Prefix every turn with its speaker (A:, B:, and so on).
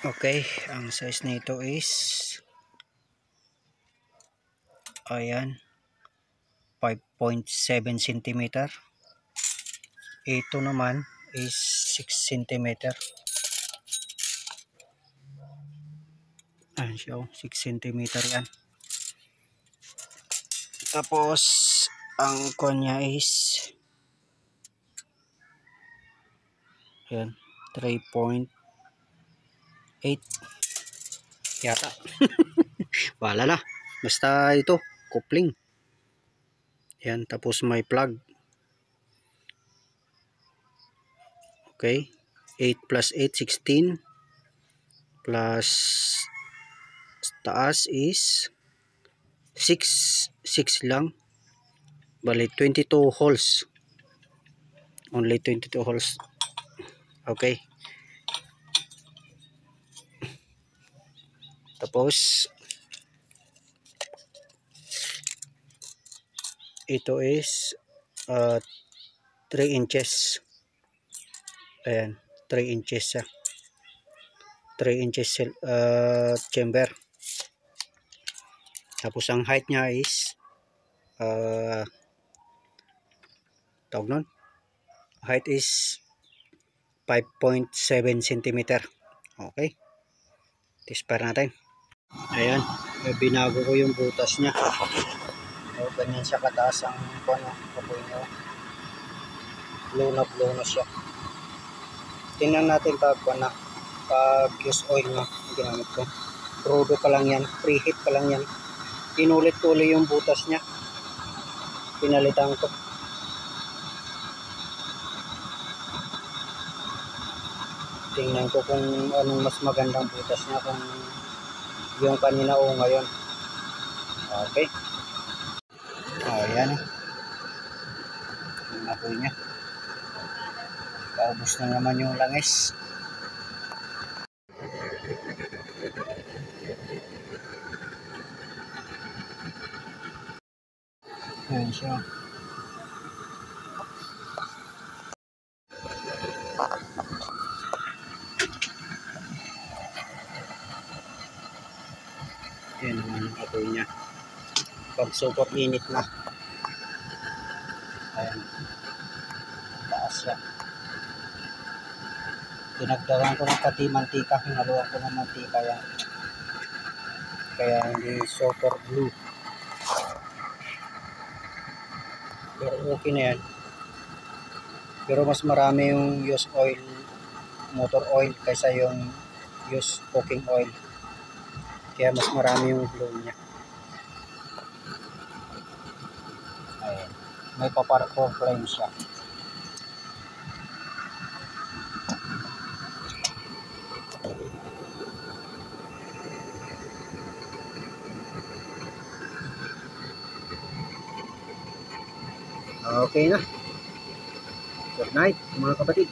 A: Okay, ang size nito is ayan 5.7 cm. Ito naman is 6 cm. Ayan siya, 6 cm yan. Tapos ang kanya is ayan 3.8 yata. Wala na, basta ito coupling yan, tapos may plug. Okay, 8 plus 8 16 plus taas is 6 lang, bali 22 holes, only 22 holes. Okay, tapos ito is 3 inches. Ayan, 3 inches siya. 3 inches chamber. Tapos ang height niya is tawag nun, height is 5.7 cm. Okay, tispar natin. Ayan, binago ko yung butas niya. So, ganyan siya kataas ang kapoy niya. Blue na siya. Tingnan natin pag use oil na ginamit ko. Crudo pa lang yan, preheat pa lang yan. Inulit-tuloy yung butas niya. Pinalitan ko. Tingnan ko kung anong mas magandang butas niya, kung yung kanina o ngayon. Okay. Ayan. Yung apoy niya. Paubos na naman yung langis. Ayan siya. Ayan naman yung apoy niya. Pag super init na. Ayan. Taas siya. Dinagdagan ko ng pati mantika. Hinaluan ko ng mantika yan. Kaya hindi super blue. Pero okay na yan. Pero mas marami yung use oil, motor oil, kaysa yung use cooking oil. Kaya mas marami yung blue niya. Ayan. May paparko flame siya. Okay na. Good night mga kapatid.